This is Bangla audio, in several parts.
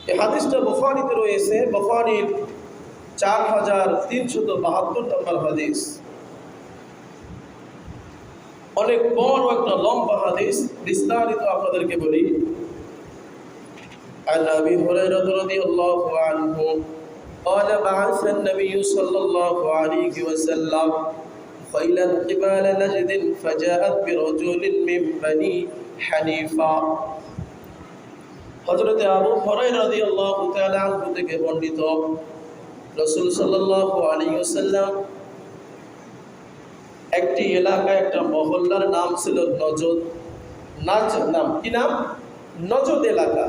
এই হাদিসটা বুখারীতে রয়েছে, বুখারীর 4372 নম্বর হাদিস। অনেক বড় একটা লম্বা হাদিস, বিস্তারিত আপনাদেরকে বলি। عن أبي هريرة رضي الله عنه قال بعث النبي صلى الله عليه وسلم خيلا قبال نجد فجاءت برجل من بني حنيفة। হযরত আবু হুরায়রা রাদিয়াল্লাহু তাআলা আনহু থেকে বর্ণিত, রাসূল সাল্লাল্লাহু আলাইহি ওয়াসাল্লাম একটি এলাকায়, একটা মহল্লার নাম ছিল নজদ। নাম কি নাম? নজদ এলাকা।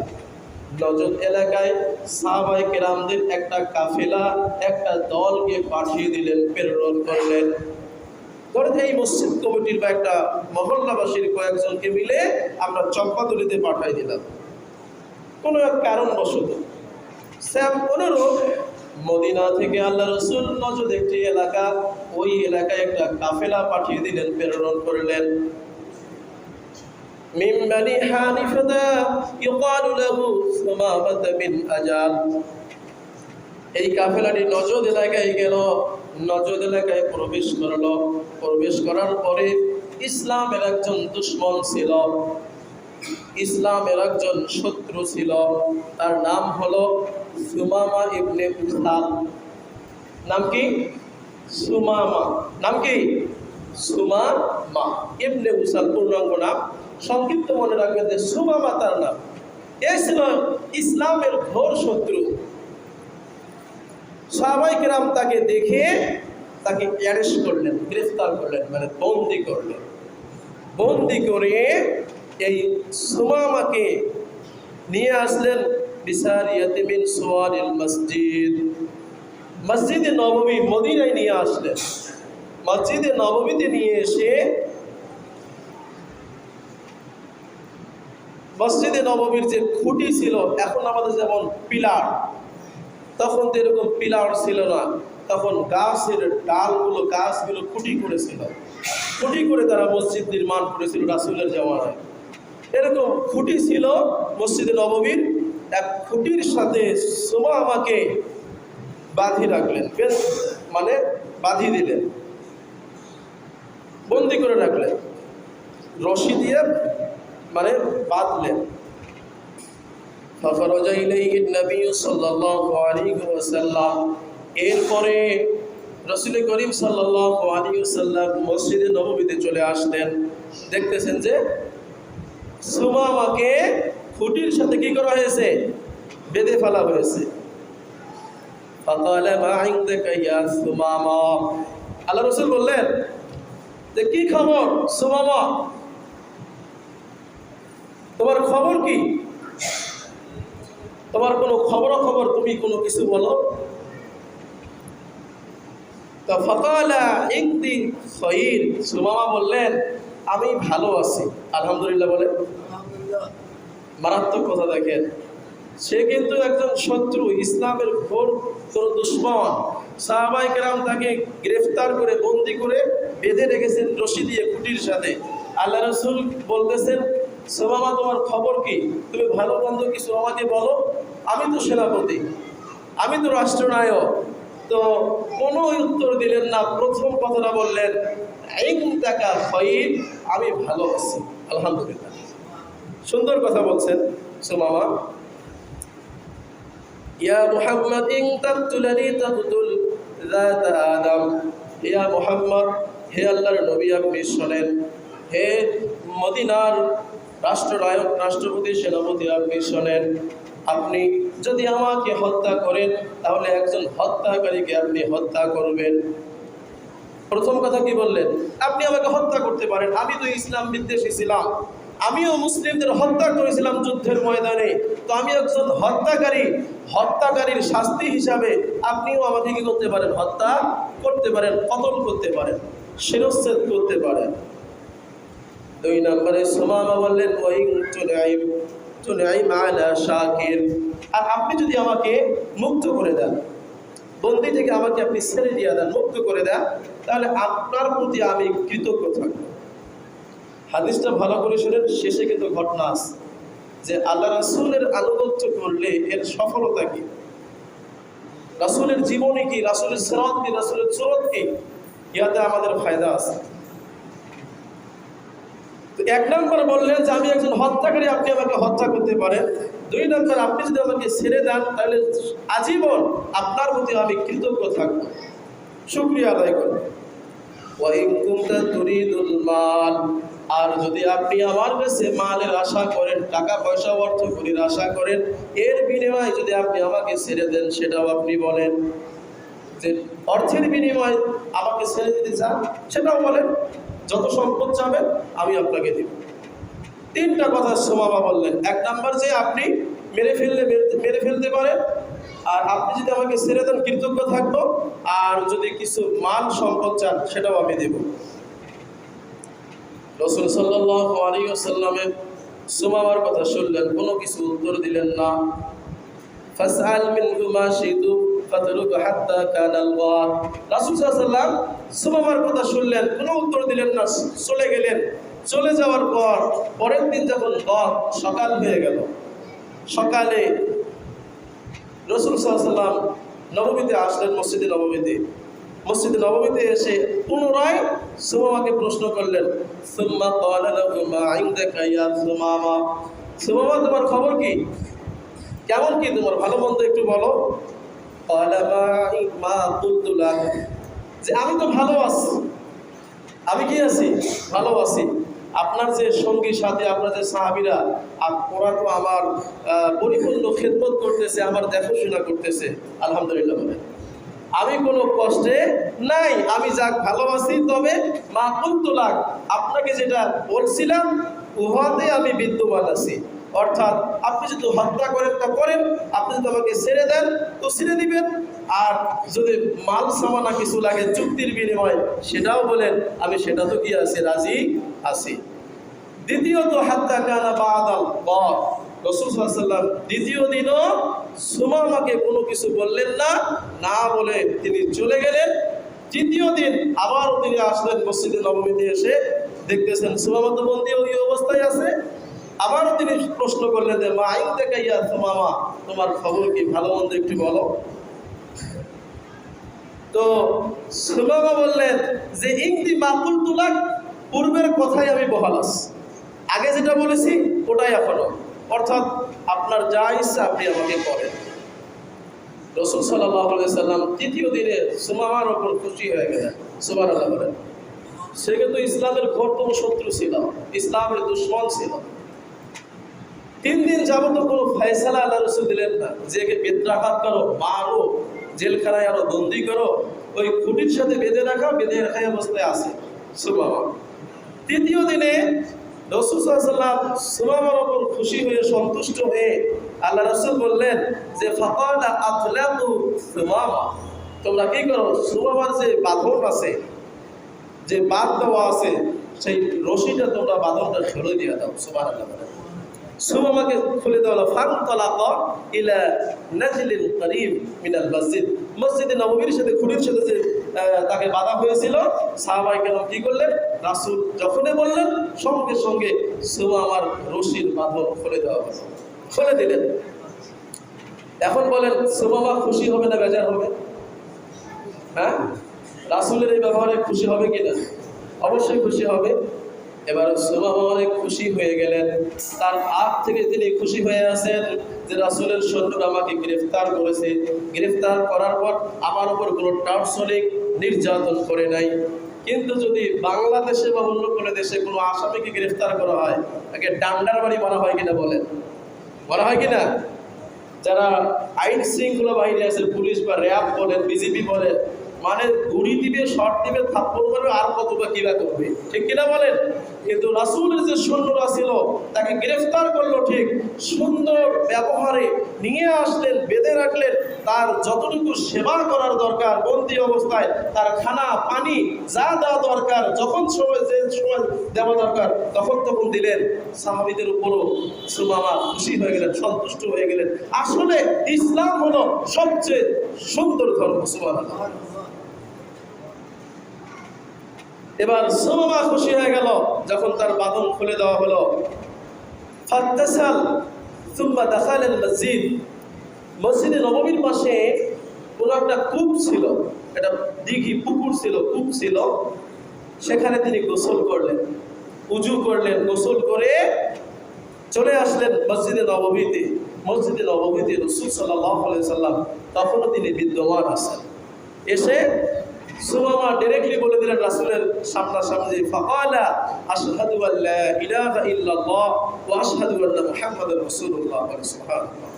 নজদ এলাকায় সাহাবায়ে কেরামদের একটা কাফেলা, একটা দলকে পাঠিয়ে দিলেন, প্রেরণ করলেন। ধরেন এই মসজিদ কমিটির বা একটা মহল্লাবাসীর কয়েকজনকে মিলে আমরা চম্পাতলিতে পাঠিয়ে দিলাম কোনো এক কারণবশত। স্যাম 15 মদিনা থেকে আল্লাহ রসুল নজদ একটি এলাকা, ওই এলাকায় একটা কাফেলা পাঠিয়ে দিলেন, প্রেরণ করলেন। মিন বানি হানিফা ইউকালু লাহু সুমামাহ বিন আজাল। এই কাফেলাটি নজদ এলাকায় গেল, নজদ এলাকায় প্রবেশ করলো। প্রবেশ করার পরে ইসলামের একজন দুশমন ছিল, ইসলামের একজন শত্রু ছিল, তার নাম হলো সুমামা ইবনে উসাল। নাম কি? সুমামা। নাম কি? সুমামা ইবনে উসাল, পূর্ণাঙ্গ নাম। সংক্ষিপ্ত মনে রাখবেন যে সুমামা তার নাম। এই ছিল ইসলামের ঘোর শত্রু। সাহাবায়ে কেরাম তাকে দেখে তাকে অ্যারেস্ট করলেন, গ্রেফতার করলেন, মানে বন্দী করলেন। বন্দী করে এই সুমামাকে নিয়ে আসলেন বিসারিয়াতি মিন সুওয়ারিল মসজিদ, মসজিদে নববী মদিনায় নিয়ে আসলেন। মসজিদে নববীতে নিয়ে এসে মসজিদে নববীর যে খুঁটি ছিল, এখন আমাদের যেমন পিলার, তখন তো এরকম পিলার ছিল না। তখন গাছের ডালগুলো, গাছগুলো খুঁটি করেছিল, খুঁটি করে তারা মসজিদ নির্মাণ করেছিল রাসূলের জামানায়। এরকম খুঁটি ছিল মসজিদে নববীর। এক খুঁটির সাথে সুমামাকে বাঁধি রাখলেন, মানে বাঁধি দিলেন, বন্দি করে রাখলেন, রশি দিয়ে মানে বাঁধলেন। ফাখরাজা ইলাইহি নবী সাল্লাল্লাহু আলাইহি ওয়াসাল্লাম। এরপরে রাসূল করিম সাল্লাল্লাহু আলাইহি ওয়াসাল্লাম মসজিদে নববীতে চলে আসলেন। দেখতেছেন যে সুমামাকে খুঁটির সাথে কি করা হয়েছে? বেঁধে ফেলা হয়েছে। ফাকালা মা ইনদাকা ইয়া সুমামা। আল্লাহ রাসূল বললেন যে কি খবর সুমামা, তোমার খবর কি? তোমার কোনো খবর তুমি কোনো কিছু বলো। তো ফাকালা ইনদি খায়র। সুমামা বললেন আমি ভালো আছি, আলহামদুলিল্লাহ। বলে মারাত্মক কথা। দেখেন, সে কিন্তু একজন শত্রু, ইসলামের ঘোর দুশমন। সাহাবায়ে কেরাম তাকে গ্রেফতার করে বন্দি করে বেঁধে রেখেছেন রশি দিয়ে, খুঁটির সাথে। আল্লাহ রাসূল বলতেছেন সুমামা তোমার খবর কি? তুমি ভালো মন্দ কিছু আমাকে বলো। আমি তো সেনাপতি, আমি তো রাষ্ট্রনায়ক। তো কোনো উত্তর দিলেন না। প্রথম কথাটা বললেন ইনদাকা খায়র, আমি ভালো আছি, আলহামদুলিল্লাহ। সুন্দর কথা বলছেন সুমামা। ইয়া মুহাম্মদ ইন তাকতুলানি তাকতুল যাতা আদম। ইয়া মুহাম্মদ, হে আল্লাহর নবী আপনি শোনেন। হে মদিনার রাষ্ট্রনায়ক, রাষ্ট্রপতি, সেনাপতি আপনি শোনেন। আপনি যদি আমাকে হত্যা করেন তাহলে একজন হত্যাকারীকে আপনি হত্যা করবেন। প্রথম কথা কি বললেন? আপনি আমাকে হত্যা করতে পারেন, আমি তো ইসলাম বিদ্বেষী ছিলাম, আমিও মুসলিমদের হত্যা করেছিলাম যুদ্ধের ময়দানে। তো আমি একজন হত্যাকারী, হত্যাকারীর শাস্তি হিসাবে আপনিও আমাকে কি করতে পারেন? হত্যা করতে পারেন, কতল করতে পারেন, শিরশ্ছেদ করতে পারেন। 2 নম্বরে সুমামা বললেন ওয়াইন তুনাইম আলা শাকির। আর আপনি যদি আমাকে মুক্ত করে দেন, বন্দি থেকে আমাকে আপনি ছেড়ে দিয়ে দেন, মুক্ত করে দেন, তাহলে আপনার প্রতি আমি কৃতজ্ঞ থাকব। হাদিসটা ভালো করে শুনেন, শেষে কিন্তু ঘটনা আছে যে আল্লাহ রাসূলের আনুগত্য করলে এর সফলতা কি, রাসূলের জীবনী কি, রাসূলের সিরাত কি, রাসূলের সুরত কি, ইয়াতে আমাদের ফায়দা আছে। তো 1 নম্বর বললেন যে আমি একজন হত্যাকারী, আপনি আমাকে হত্যা করতে পারেন। 2 নম্বর, আপনি যদি আমাকে ছেড়ে দেন তাহলে আজীবন আপনার প্রতি আমি কৃতজ্ঞ থাকব, শুকরিয়া আদায় করব। ওয়া ইন কুনতা তুরিদুল মাল, আর যদি আপনি আমার কাছে মালের আশা করেন, টাকা পয়সা অর্থ করির আশা করেন, এর বিনিময়ে যদি আপনি আমাকে ছেড়ে দেন, সেটাও আপনি বলেন। যে অর্থের বিনিময়ে আমাকে ছেড়ে দিতে চান, সেটাও বলেন। যত সম্পদ চাবেন আমি আপনাকে দেব। 3টা কথা সুমামা বললেন। 1 নম্বর, যে আপনি মেরে ফেলতে পারেন, আর আপনি যদি আমাকে ছেড়ে দেন কৃতজ্ঞ থাকবো, আর যদি কিছু মাল সম্পদ চান সেটাও আমি দেব। রাসূল সাল্লাল্লাহু আলাইহি ওয়াসাল্লামের সুমামার কথা শুনলেন, কোনো কিছু উত্তর দিলেন না। ফাসআল মিনহু মা শিতু ফাতরুক হাত্তা কানাল গার। রাসূল সাল্লাল্লাহু আলাইহি ওয়াসাল্লাম সুমামার কথা শুনলেন, কোনো উত্তর দিলেন না, চলে গেলেন। চলে যাওয়ার পর পরের দিন যখন সকাল হয়ে গেল, সকালে রাসূল সাল্লাল্লাহু আলাইহি ওয়াসাল্লাম নববীতে আসলেন, মসজিদে নববীতে এসে পুনরায় সুমামাকে প্রশ্ন করলেন। সুম্মা ক্বালা লাহু মা ইনদাকা ইয়া সুমামা, সুমামা তোমার খবর কি, কেমন কি তোমার, ভালো মন্দ একটু বলো। ক্বালা মা কুলতু লাক, যে আমি তো ভালো আছি, আমি কি আছি, ভালো আছি। আপনার যে সঙ্গী সাথী, আপনার যে সাহাবীরা, ওরা তো আমার পরিপূর্ণ খেদমত করতেছে, আমার দেখাশোনা করতেছে, আলহামদুলিল্লাহ বলে আমি কোনো কষ্টে নাই, আমি যাক ভালো আছি। তবে মা কুলতু লাক, আপনাকে যেটা বলছিলাম উহাতে আমি বিদ্যমান আছি। অর্থাৎ আপনি যদি হত্যা করেন তা করেন, আপনি যদি আমাকে ছেড়ে দেন তো ছেড়ে দিবেন, আর যদি মাল সামানা কিছু লাগে চুক্তির বিনিময়ে সেটাও বলেন, আমি সেটা তো কি আছি, রাজি আছি। দ্বিতীয়ত, হাত্তা কানা বাদাল কর, রাসূল সাল্লাল্লাহু আলাইহি ওয়াসাল্লাম দ্বিতীয় দিনও সুমামাকে কোনো কিছু বললেন না, না বলে তিনি চলে গেলেন। তৃতীয় দিন আবার তিনি আসলেন মসজিদে নববীতে, এসে দেখতেছেন সুমামা তো বন্দী ওই অবস্থায় আছে। আবারও তিনি প্রশ্ন করলেন যে মা ইনদাকা ইয়া সুমামা, তোমার খবর কি, ভালো মন্দ একটু বলো। তো সুমামা বললেন যে ইনদি মা কুলতু লাক, পূর্বের কথাই আমি বহাল আছি, আগে যেটা বলেছি ওটাই এখনো, অর্থাৎ আপনার যা ইচ্ছা আপনি আমাকে করেন। রাসূল সাল্লাল্লাহু আলাইহি ওয়াসাল্লাম তৃতীয় দিনে সুমামার উপর খুশি হয়ে গেলেন, সুবহানাল্লাহ বলেন। সে কিন্তু ইসলামের ঘোরতম শত্রু ছিল, ইসলামের দুশমন ছিল। 3 দিন যাবত কোনো ফয়সালা আল্লাহ রাসূল দিলেন না, যে একে বেত্রাঘাত করো, মারো, জেলখানায় আরো বন্দী করো, ওই খুঁটির সাথে বেঁধে রাখা অবস্থায় আছে সুমামা। তৃতীয় দিনে রাসূল সাল্লাল্লাহু আলাইহি ওয়াসাল্লাম সুমামার উপর খুশি হয়ে, সন্তুষ্ট হয়ে আল্লাহ রাসূল বললেন যে ফাকালা আতলাকু সুমামা, তোমরা কি করো, সুমামার যে বাঁধন আছে, যে বাঁধ দেওয়া আছে, সেই রশিটা তোমরা বাঁধনটা খুলে দিয়ে দাও। সুবহানাল্লাহ। সুমামাকে খুলে দেওয়া হলো। ফানতালাকা ইলা নাজলিন করিব মিনাল মসজিদ, মসজিদে নববীর সাথে খুঁটির সাথে যে তাকে বাধা হয়েছিল, সাহাবায়ে কেরাম কি করলেন, রাসূল যখনই বললেন সঙ্গে সঙ্গে সুমামার রশির বাঁধন খুলে দেওয়া হলো, খুলে দিলেন। এখন বলেন সুমামা খুশি হবে না বেজার হবে? হ্যাঁ, রাসূলের এই ব্যবহারে খুশি হবে কিনা? অবশ্যই খুশি হবে। এবার সুমামা অনেক খুশি হয়ে গেলেন, তার আগ থেকে তিনি খুশি হয়ে আছেন যে রাসূলের সৈন্যরা আমাকে গ্রেফতার করেছে, গ্রেফতার করার পর আমার উপর কোনো টার্সনিক নির্যাতন করে নাই। কিন্তু যদি বাংলাদেশে বা অন্য কোনো দেশে কোনো আসামিকে গ্রেফতার করা হয়, তাকে ডান্ডার বাড়ি মারা হয় কিনা বলেন, বলা হয় কিনা? যারা আইন শৃঙ্খলা বাহিনী আছে, পুলিশ বা র্যাব বলেন, বিজিবি বলেন, মানে গুড়ি দিবে, শর্ট দিবে, থাপ্পড় করবে, আর কত বা কিবা করবে, ঠিক কিনা বলেন? কিন্তু রাসূলের যে সৈন্যরা ছিল তাকে গ্রেফতার করলো, ঠিক সুন্দর ব্যবহারে নিয়ে আসলেন, বেঁধে রাখলেন, তার যতটুকু সেবা করার দরকার বন্দী অবস্থায়, তার খানা পানি যা দেওয়া দরকার, যখন সময় যে সময় দেওয়া দরকার তখন দিলেন। সাহাবীদের উপরও সুমামা খুশি হয়ে গেলেন, সন্তুষ্ট হয়ে গেলেন। আসলে ইসলাম হলো সবচেয়ে সুন্দর ধর্ম। সুবহানাল্লাহ। এবার সুমামা খুশি হয়ে গেল যখন তার বাঁধন খুলে দেওয়া হলো। ফাত্তাসাল সুম্মা দাখালাল মসজিদ, মসজিদে নববীর পাশে কোনো একটা কূপ ছিল, একটা দিঘি পুকুর ছিল, কূপ ছিল। সেখানে তিনি গোসল করলেন, উজু করলেন, গোসল করে চলে আসলেন মসজিদে নববীতে। মসজিদে নববীতে রাসূল সাল্লাল্লাহু আলাইহি সাল্লাম তখনও তিনি বিদ্যমান আছেন। এসে সুমামা ডাইরেক্টলি বলে দিলেন রাসূলের সামনাসামনি, ফাকালা আশহাদু আল্লা ইলাহা ইল্লাল্লাহ ওয়া আশহাদু আন্না মুহাম্মাদার রাসূলুল্লাহ। সুবহানাল্লাহ।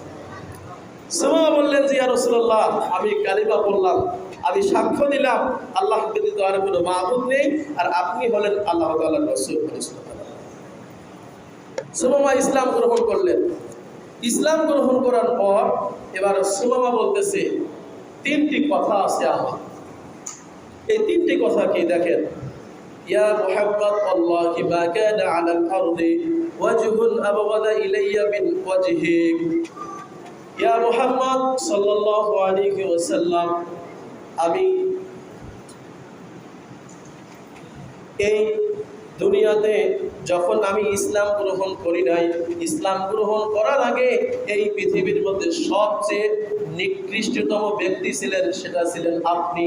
সুমামা বললেন যে, ইয়া রাসূলুল্লাহ, আমি কালিমা বললাম, আমি সাক্ষ্য দিলাম আল্লাহ ব্যতীত আর কোনো মাবুদ নেই, আর আপনি হলেন আল্লাহ তাআলার রাসূল। সুমামা ইসলাম গ্রহণ করলেন। ইসলাম গ্রহণ করার পর এবার সুমামা বলতেছে, তিনটি কথা আছে আমার। এই তিনটি কথা কি দেখেন, ইয়া মুহাম্মদ আল্লাহি মা কানা আলাল আরদি ওয়াজহুন আবগাদা ইলাইয়া মিন ওয়াজহিক। ইয়া মুহাম্মদ সাল্লাল্লাহু আলাইহি ওয়াসাল্লাম, আমি এই দুনিয়াতে যখন আমি ইসলাম গ্রহণ করি নাই, ইসলাম গ্রহণ করার আগে এই পৃথিবীর মধ্যে সবচেয়ে নিকৃষ্টতম ব্যক্তি ছিলেন, সেটা ছিলেন আপনি।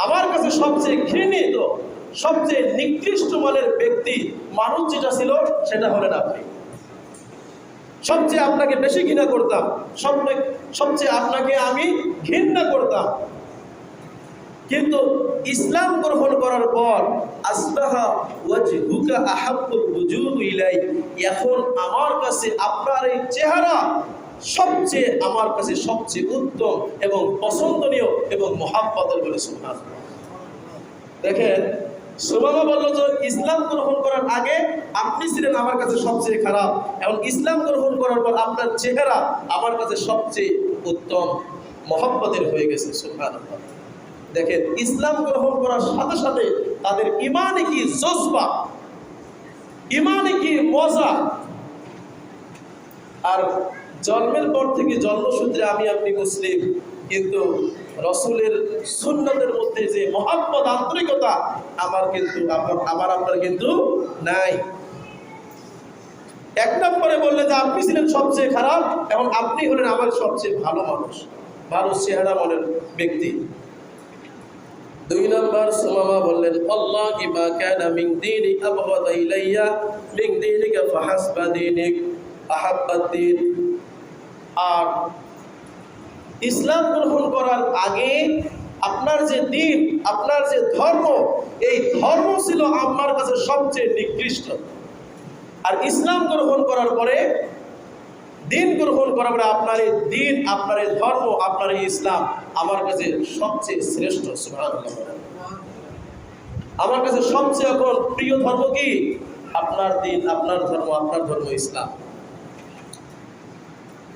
আমার কাছে সবচেয়ে ঘৃণিত, সবচেয়ে নিকৃষ্ট মানের ব্যক্তি মানুষ যেটা ছিল সেটা হলেন আপনি। সবচেয়ে আপনাকে বেশি ঘৃণা করতাম, সবচেয়ে আপনাকে আমি ঘৃণা করতাম। কিন্তু ইসলাম গ্রহণ করার পর আসবাহা ওয়াজহুকা আহাব্বুল ওয়ুজুহ ইলাই, এখন আমার কাছে আপনার এই চেহারা সবচেয়ে, আমার কাছে সবচেয়ে উত্তম এবং পছন্দনীয় এবং মহাব্বতের বলে। সুবহানাল্লাহ। দেখেন, সুমামা বলল যে ইসলাম গ্রহণ করার আগে আপনি ছিলেন আমার কাছে সবচেয়ে খারাপ, এবং ইসলাম গ্রহণ করার পর আপনার চেহারা আমার কাছে সবচেয়ে উত্তম মহাব্বতের হয়ে গেছে। সুবহানাল্লাহ। দেখেন, ইসলাম গ্রহণ করার সাথে সাথে তাদের ইমানে কি জজবা, ইমানে কি মজা। আর জন্মের পর থেকে জন্মসূত্রে আমি আপনি মুসলিম, কিন্তু রসুলের সুন্নতের মধ্যে যে মহাব্বত, আন্তরিকতা আমার আপনার কিন্তু নাই। এক নম্বরে বললে যে আপনি ছিলেন সবচেয়ে খারাপ, এবং আপনি হলেন আমার সবচেয়ে ভালো মানুষ, ভালো চেহারা মনের ব্যক্তি। দুই নম্বর সুমামা বললেন, আল্লাহি মা কানা মিন দীনি আবগাদা ইলাইয়া মিন দীনিকা ফাহাসবা দীনিক আহাব্বাদ দীন। আর ইসলাম গ্রহণ করার আগে আপনার যে দিন, আপনার যে ধর্ম, এই ধর্ম ছিল আমার কাছে সবচেয়ে নিকৃষ্ট। আর ইসলাম গ্রহণ করার পরে, দিন গ্রহণ করার পরে আপনার এই দিন, আপনার এই ধর্ম, আপনার এই ইসলাম আমার কাছে সবচেয়ে শ্রেষ্ঠ। সুবহানাল্লাহ। আমার কাছে সবচেয়ে এখন প্রিয় ধর্ম কি? আপনার দিন, আপনার ধর্ম, আপনার ধর্ম ইসলাম।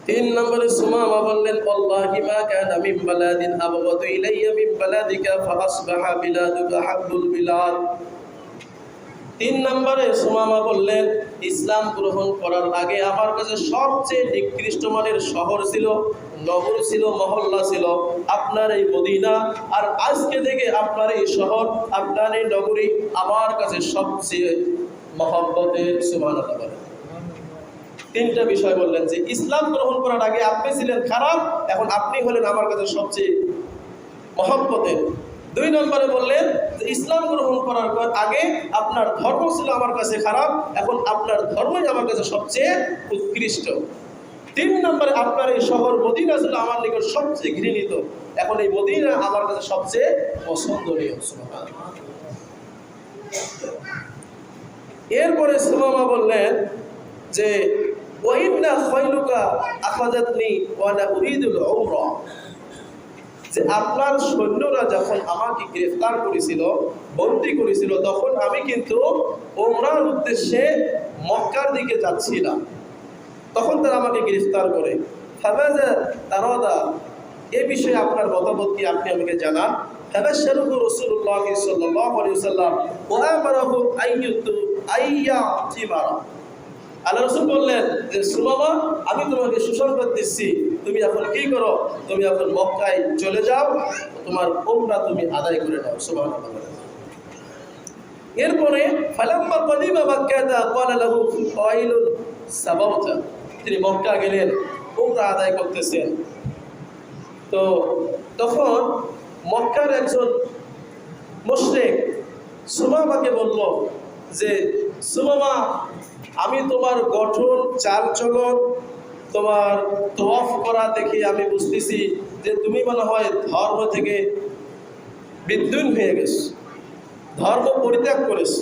তিন নম্বরে সুমামা বললেন, আল্লাহি মা কানা মিন বালাদিন আবগাদু ইলাইয়া মিন বালাদিকা ফাআসবাহা বিলাদুকা হাব্বুল বিলাদ। তিন নম্বরে সুমামা বললেন, ইসলাম গ্রহণ করার আগে আমার কাছে সবচেয়ে নিকৃষ্ট মানের শহর ছিল, নগর ছিল, মহল্লা ছিল আপনার এই মদিনা। আর আজকে থেকে আপনার এই শহর, আপনার এই নগরী আমার কাছে সবচেয়ে মহব্বতের। সুবহানাল্লাহ। তিনটা বিষয় বললেন যে ইসলাম গ্রহণ করার আগে আপনি ছিলেন খারাপ, এখন আপনি হলেন আমার কাছে সবচেয়ে মহব্বতের। দুই নম্বরে বললেন যে ইসলাম গ্রহণ করার আগে আপনার ধর্ম ছিল আমার কাছে খারাপ, এখন আপনার ধর্মই আমার কাছে সবচেয়ে উৎকৃষ্ট। তিন নম্বরে আপনার এই শহর মদিনা ছিল আমার নিকট সবচেয়ে ঘৃণিত, এখন এই মদিনা আমার কাছে সবচেয়ে পছন্দনীয়। এরপরে সুমামা বললেন যে ওয়াইন্না খায়লুকা আখাযাতনি ওয়া আনা উরিদুল উমরা, যে আপনার সৈন্যরা যখন আমাকে গ্রেফতার করেছিল, বন্দী করেছিল, তখন আমি কিন্তু উমরার উদ্দেশ্যে মক্কার দিকে যাচ্ছিলাম, তখন তারা আমাকে গ্রেফতার করে। ফামাযা তারাদা, এ বিষয়ে আপনার মতামত কি, আপনি আমাকে জানান। ফাবাশশারাহু রাসূলুল্লাহ সাল্লাল্লাহু আলাইহি ওয়াসাল্লাম ওয়া আমারাহু আইয়াতিমারা। আল্লাহ রাসূল বললেন যে সুমামা, আমি তোমাকে সুসংবাদ দিচ্ছি, তুমি এখন কি করো, তুমি এখন মক্কায় চলে যাও, তোমার উমরা তুমি আদায় করে নাও। সুবহানাল্লাহ। এরপরে ফালাম্মা কাদিমা মক্কাতা ক্বালা লাহু কাইলুন সাবাওতা, তিনি মক্কা গেলেন, উমরা আদায় করতেছেন। তো তখন মক্কার একজন মুশরিক সুমামাকে বলল যে, সুমামা, আমি তোমার গঠন, চালচলন, তোমার তওয়াফ করা দেখে আমি বুঝতেছি যে তুমি মনে হয় ধর্ম থেকে বিদ্যুৎ হয়ে গেছো, ধর্ম পরিত্যাগ করেছো।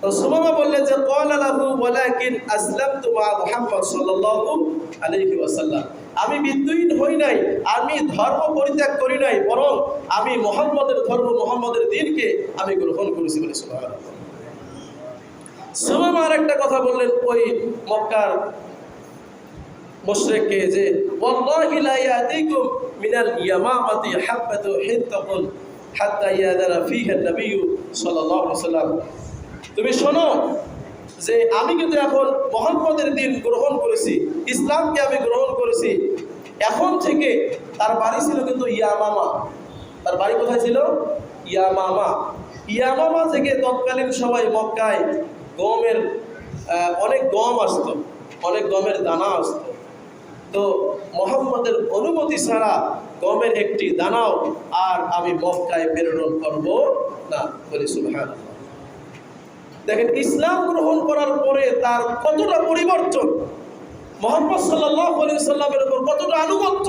তো সুমামা বললেন যে, ক্বালা লাহু ওয়ালাকিন আসলামতু মা মুহাম্মদ সাল্লাল্লাহু আলাইহি ওয়াসাল্লাম, আমি বিদ্যুৎ হই নাই, আমি ধর্ম পরিত্যাগ করি নাই, বরং আমি মুহাম্মদের ধর্ম, মুহাম্মদের দ্বীনকে আমি গ্রহণ করেছি বলে সুবহানাল্লাহ। সুমামা আরেকটা কথা বললেন ওই মক্কার মুশরিককে যে, ওয়াল্লাহি লা ইয়াতিকুম মিনাল ইয়ামামাতি হাব্বাতু হিন্তাকুন হাত্তা ইয়াদারা ফিহা নবী সাল্লাল্লাহু আলাইহি ওয়াসাল্লাম, তুমি শোনো যে আমি কিন্তু এখন মুহাম্মদের দ্বীন গ্রহণ করেছি, ইসলামকে আমি গ্রহণ করেছি। এখন থেকে তার বাড়ি ছিল কিন্তু ইয়ামামা। তার বাড়ি কোথায় ছিল? ইয়ামামা। ইয়ামামা থেকে তৎকালীন সময় মক্কায় গমের অনেক গম আসতো, অনেক গমের দানা আসতো। তো মুহাম্মদের অনুমতি ছাড়া গমের একটি দানাও আর আমি মক্কায় প্রেরণ করব না বলে সুবহানাল্লাহ। দেখেন, ইসলাম গ্রহণ করার পরে তার কতটা পরিবর্তন, মুহাম্মদ সাল্লাল্লাহু আলাইহি ওয়াসাল্লামের উপর কতটা আনুগত্য।